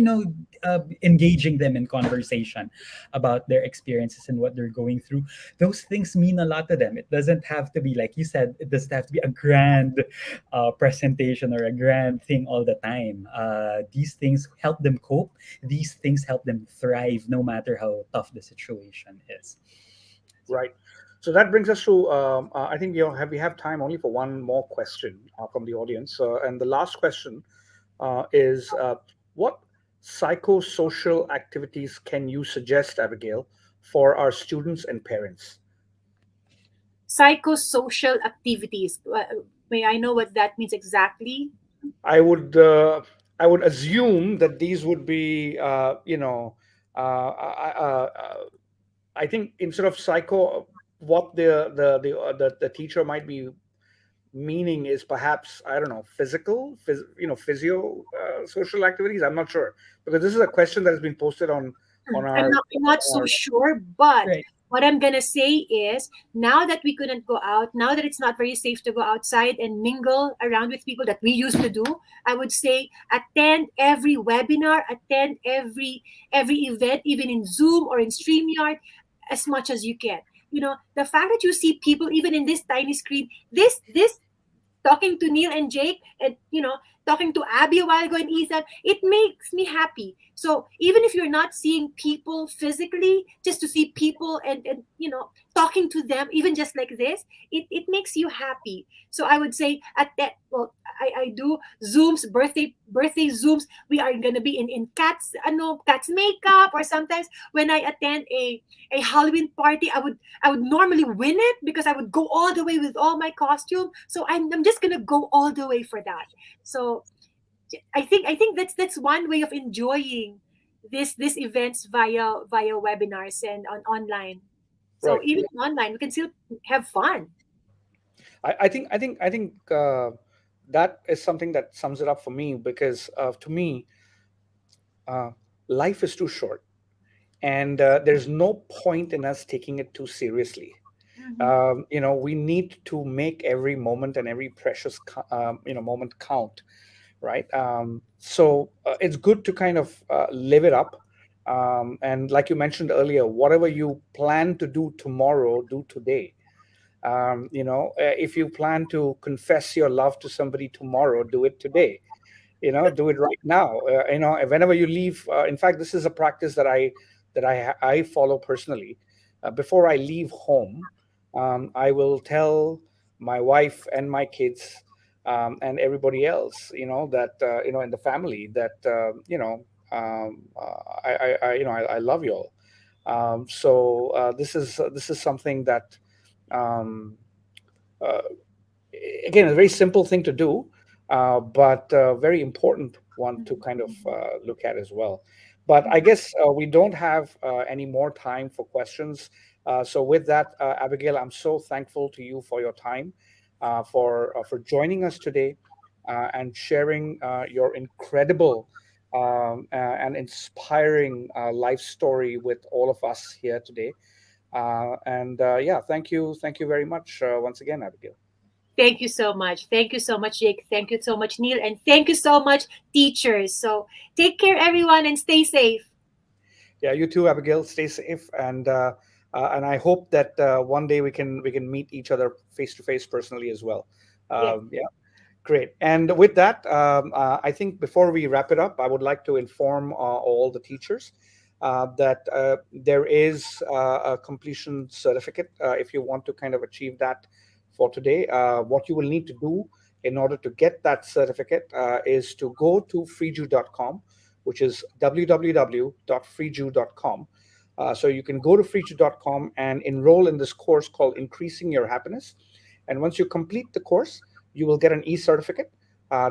engaging them in conversation about their experiences and what they're going through. Those things mean a lot to them. It doesn't have to be, like you said, it doesn't have to be a grand presentation or a grand thing all the time. These things help them cope. These things help them thrive, no matter how tough the situation is. Right. So that brings us to, I think we have time only for one more question from the audience, and the last question is, what psychosocial activities can you suggest, Abigail, for our students and parents? Psychosocial activities. May I know what that means exactly? I would assume that these would be, I think instead of psycho, what the teacher might be meaning is perhaps, I don't know, physio social activities. I'm not sure, because this is a question that has been posted on I'm our not so sure, but Right. what I'm gonna say is, now that we couldn't go out, now that it's not very safe to go outside and mingle around with people that we used to do, I would say attend every webinar, attend every event, even in Zoom or in StreamYard, as much as you can. The fact that you see people even in this tiny screen, this talking to Neil and Jake, and talking to Abby a while ago and Ethan, it makes me happy. So even if you're not seeing people physically, just to see people and talking to them, even just like this, it makes you happy. So I would say at that, well, I do Zooms, birthday Zooms. We are gonna be in cats makeup, or sometimes when I attend a Halloween party, I would normally win it because I would go all the way with all my costume. So I'm just gonna go all the way for that. So I think that's one way of enjoying this events via webinars and online. So right. even online, we can still have fun. I think that is something that sums it up for me, because to me, uh, life is too short, and there's no point in us taking it too seriously. Mhm. We need to make every moment and every precious moment count, right? So it's good to kind of live it up, and like you mentioned earlier, whatever you plan to do tomorrow, do today. If you plan to confess your love to somebody tomorrow, do it today. Do it right now. Whenever you leave, in fact, this is a practice that I follow personally. Before I leave home, I will tell my wife and my kids, and everybody else, that in the family, that I love you all. So this is something that, um, uh, again, a very simple thing to do, but a very important one to kind of look at as well. But I guess we don't have any more time for questions. So with that, Abigail, I'm so thankful to you for your time, for joining us today, and sharing your incredible and inspiring life story with all of us here today. And yeah, thank you very much once again, Abigail. Thank you so much. Thank you so much, Jake. Thank you so much, Neil. And thank you so much, teachers. So take care, everyone, and stay safe. Yeah, you too, Abigail. Stay safe, and and I hope that one day we can meet each other face to face personally as well. Yes. Yeah. Great. And with that, I think before we wrap it up, I would like to inform all the teachers that there is a completion certificate if you want to kind of achieve that for today. What you will need to do in order to get that certificate is to go to freejoo.com, which is www.freejoo.com. So you can go to freejoo.com and enroll in this course called Increasing Your Happiness. And once you complete the course, you will get an e-certificate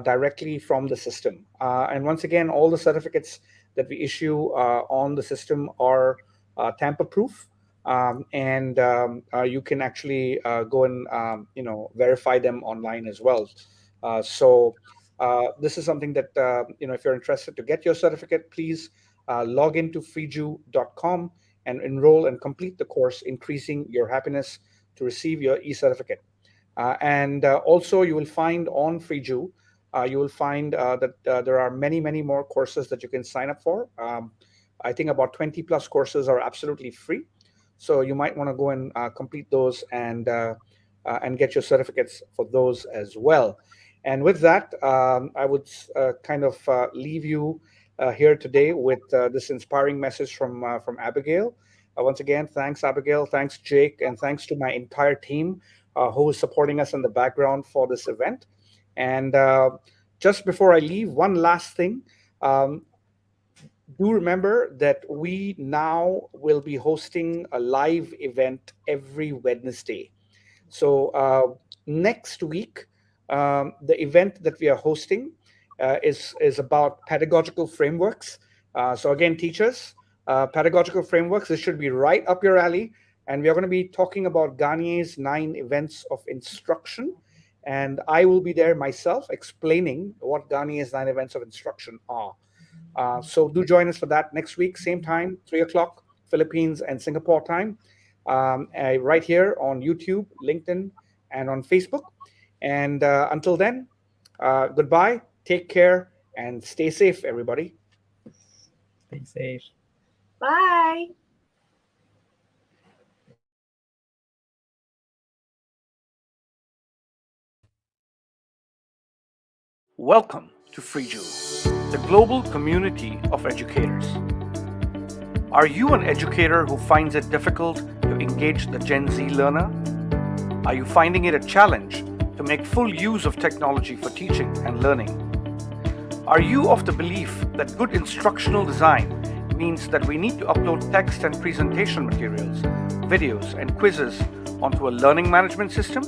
directly from the system. And once again, all the certificates that we issue on the system are tamper-proof, and you can actually go and verify them online as well. So this is something that if you're interested to get your certificate, please log into freejoo.com and enroll and complete the course Increasing Your Happiness to receive your e-certificate. And also you will find on FREEJOO, you will find that there are many more courses that you can sign up for. I think about 20 plus courses are absolutely free. So you might want to go and complete those and get your certificates for those as well. And with that, I would kind of leave you here today with this inspiring message from Abigail. Once again, thanks, Abigail. Thanks, Jake. And thanks to my entire team who is supporting us in the background for this event. And just before I leave, one last thing. Do remember that we now will be hosting a live event every Wednesday. So next week, the event that we are hosting is about pedagogical frameworks. So again, teachers, pedagogical frameworks, this should be right up your alley. And we are going to be talking about Garnier's 9 events of instruction. And I will be there myself explaining what Garnier's 9 events of instruction are. So do join us for that next week, same time, 3 o'clock, Philippines and Singapore time, right here on YouTube, LinkedIn, and on Facebook. And until then, goodbye, take care, and stay safe, everybody. Stay safe. Bye. Welcome to FREEJOO, the global community of educators. Are you an educator who finds it difficult to engage the Gen Z learner? Are you finding it a challenge to make full use of technology for teaching and learning? Are you of the belief that good instructional design means that we need to upload text and presentation materials, videos, and quizzes onto a learning management system?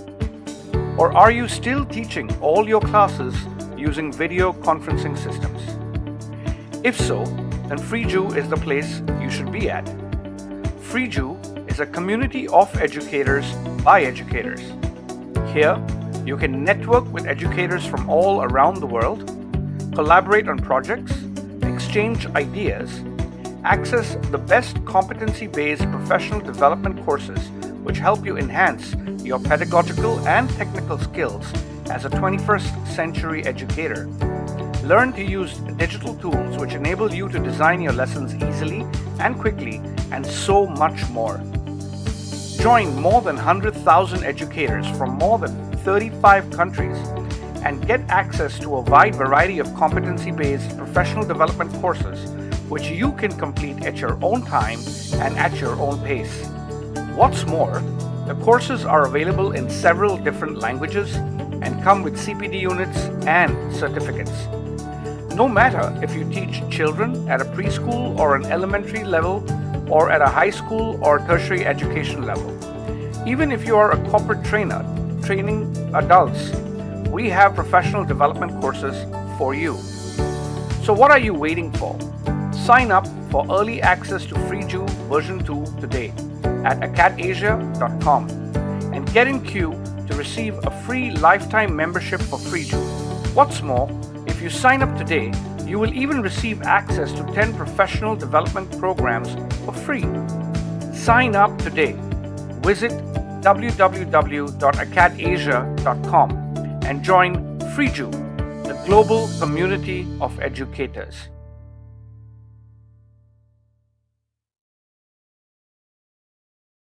Or are you still teaching all your classes using video conferencing systems? If so, then FREEJOO is the place you should be at. FREEJOO is a community of educators by educators. Here, you can network with educators from all around the world, collaborate on projects, exchange ideas, access the best competency-based professional development courses which help you enhance your pedagogical and technical skills as a 21st century educator. Learn to use digital tools which enable you to design your lessons easily and quickly, and so much more. Join more than 100,000 educators from more than 35 countries and get access to a wide variety of competency-based professional development courses which you can complete at your own time and at your own pace. What's more, the courses are available in several different languages and come with CPD units and certificates. No matter if you teach children at a preschool or an elementary level, or at a high school or tertiary education level. Even if you are a corporate trainer training adults, we have professional development courses for you. So what are you waiting for? Sign up for early access to FREEJOO version 2 today at akadasia.com and get in queue to receive a free lifetime membership for FREEJOO. What's more, if you sign up today, you will even receive access to 10 professional development programs for free. Sign up today. Visit www.akadasia.com and join FREEJOO, the global community of educators.